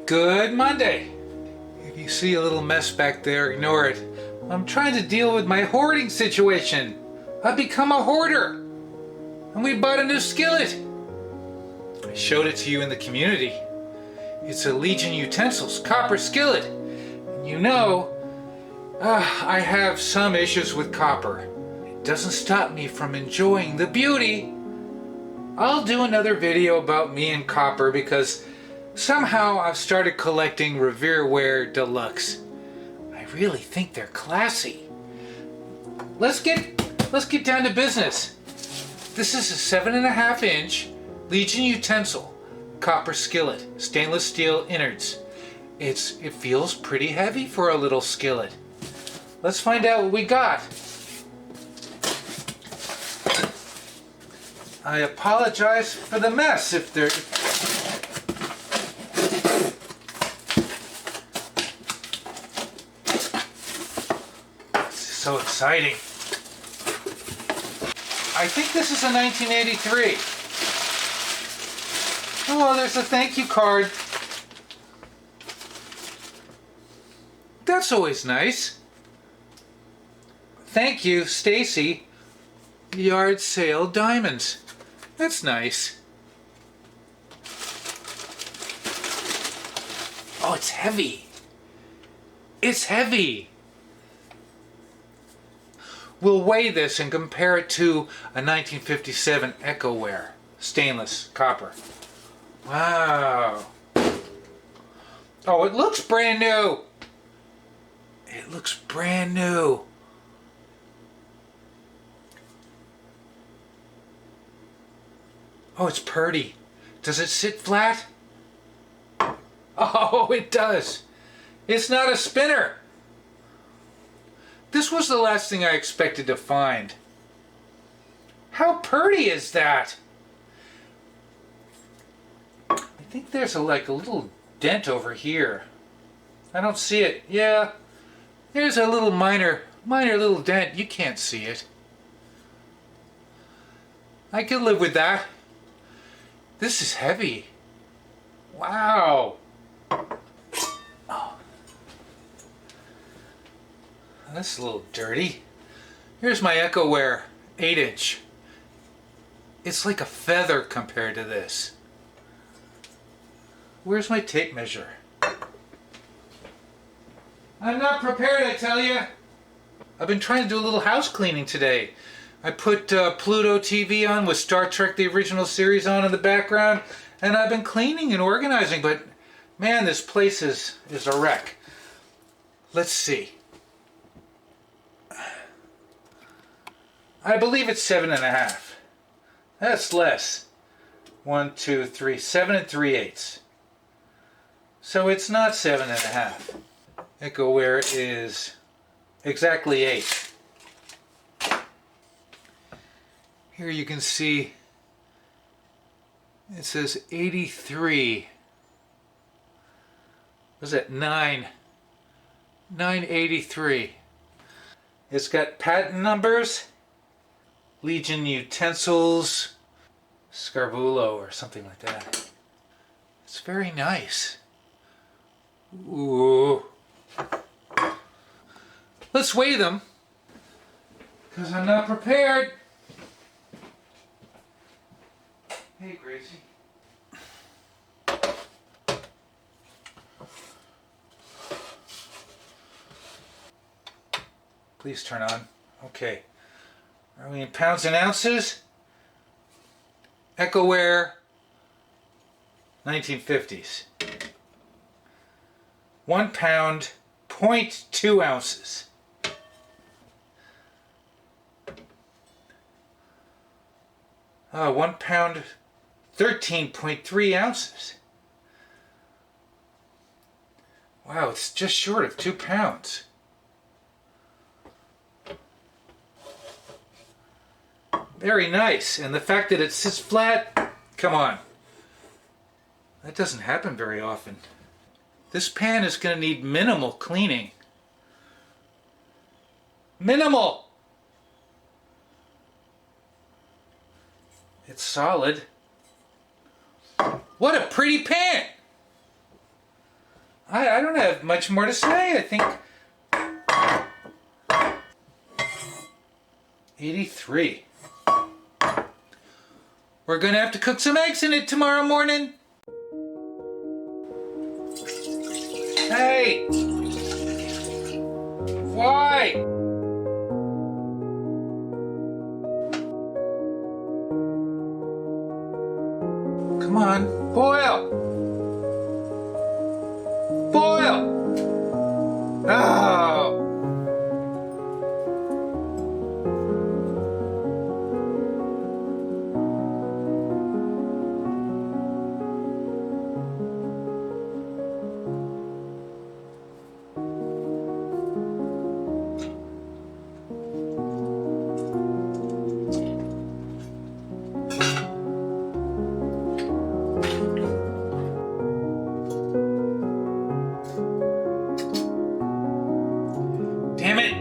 Good Monday. If you see a little mess back there, ignore it. I'm trying to deal with my hoarding situation. I've become a hoarder. And we bought a new skillet. I showed it to you in the community. It's a Legion Utensils copper skillet. And you know, I have some issues with copper. It doesn't stop me from enjoying the beauty. I'll do another video about me and copper because somehow I've started collecting Revereware Deluxe. I really think they're classy. Let's get down to business. This is a 7.5 inch Legion Utensil copper skillet, stainless steel innards. It feels pretty heavy for a little skillet. Let's find out what we got. I apologize for the mess if there. So exciting. I think this is a 1983. Oh, there's a thank you card. That's always nice. Thank you, Stacy. Yard sale diamonds. That's nice. Oh, it's heavy. It's heavy. We'll weigh this and compare it to a 1957 Echoware, stainless copper. Wow. Oh, it looks brand new. It looks brand new. Oh, it's purdy. Does it sit flat? Oh, it does. It's not a spinner. This was the last thing I expected to find. How purdy is that? I think there's like a little dent over here. I don't see it. Yeah, there's a little minor little dent. You can't see it. I can live with that. This is heavy. Wow. Oh. That's a little dirty. Here's my Echoware 8 inch. It's like a feather compared to this. Where's my tape measure? I'm not prepared, I tell you. I've been trying to do a little house cleaning today. I put Pluto TV on with Star Trek the original series on in the background, and I've been cleaning and organizing, but man, this place is a wreck. Let's see. I believe it's 7.5. That's less. 1, 2, 3, 7 3/8. So it's not 7.5. Echoware is exactly 8. Here you can see it says 83. Was it 983? It's got patent numbers, Legion Utensils, Scarbulo or something like that. It's very nice. Ooh. Let's weigh them, because I'm not prepared. Hey, Gracie. Please turn on. Okay. Are we in pounds and ounces? Echoware 1950s. 1 pound, 0.2 ounces. Oh, 1 pound, 13.3 ounces. Wow, it's just short of 2 pounds. Very nice. And the fact that it sits flat, come on. That doesn't happen very often. This pan is going to need minimal cleaning. Minimal! It's solid. What a pretty pan! I don't have much more to say. I think 83. We're gonna have to cook some eggs in it tomorrow morning. Hey! Why? Come on, boil! Boil! Oh! Damn it!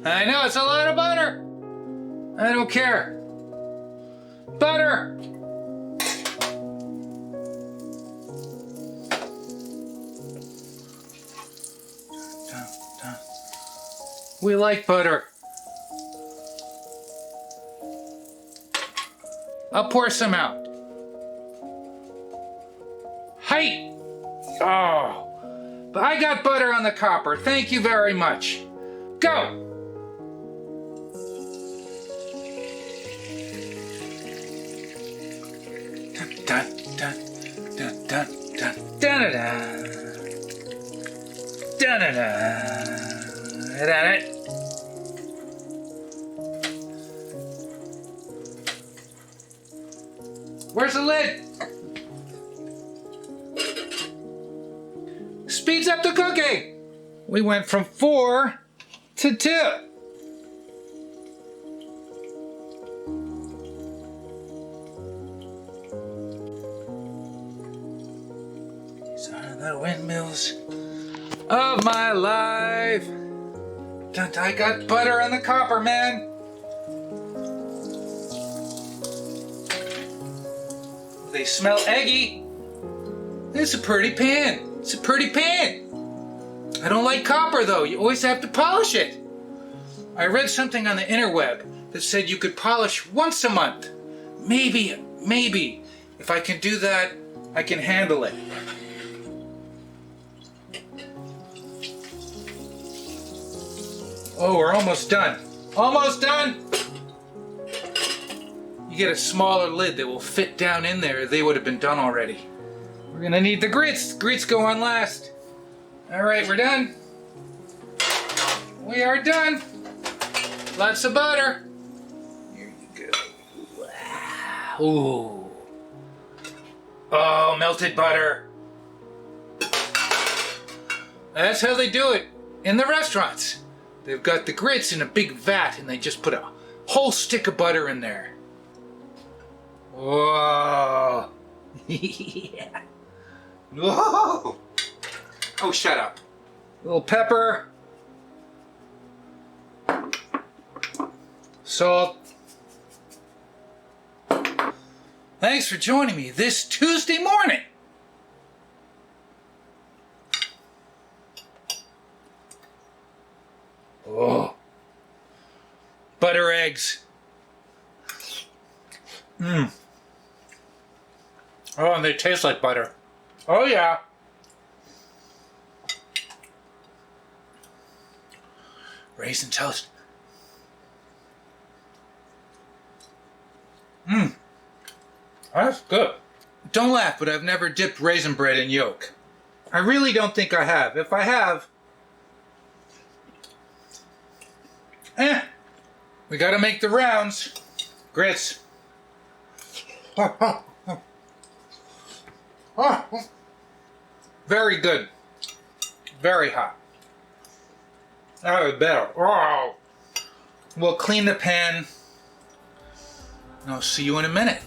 I know, it's a lot of butter. I don't care. Butter! We like butter. I'll pour some out. Hey! Oh, but I got butter on the copper. Thank you very much. Go! Dun, dun, dun, dun, dun, dun, dun, dun, dun, dun, dun. Where's the lid? Speeds up the cooking. We went from 4 to 2. These are the windmills of my life. I got butter on the copper, man. They smell eggy. It's a pretty pan. It's a pretty pan. I don't like copper though. You always have to polish it. I read something on the interweb that said you could polish once a month. Maybe, if I can do that, I can handle it. Oh, we're almost done. Almost done! You get a smaller lid that will fit down in there, they would have been done already. We're gonna need the grits. Grits go on last. All right, we're done. We are done. Lots of butter. Here you go. Wow. Ooh. Oh, melted butter. That's how they do it in the restaurants. They've got the grits in a big vat and they just put a whole stick of butter in there. Whoa. Yeah. Whoa. Oh, shut up. A little pepper. Salt. Thanks for joining me this Tuesday morning. Oh. Butter eggs. Mmm. Oh, and they taste like butter. Oh, yeah. Raisin toast. Mmm. That's good. Don't laugh, but I've never dipped raisin bread in yolk. I really don't think I have. If I have, We gotta make the rounds. Grits. Very good. Very hot. That was better. Oh. We'll clean the pan. And I'll see you in a minute.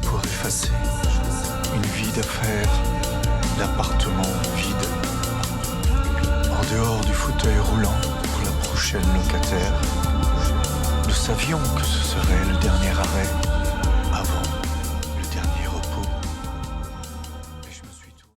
Pour effacer une vie d'affaires, l'appartement vide. En dehors du fauteuil roulant pour la prochaine locataire, nous savions que ce serait le dernier arrêt.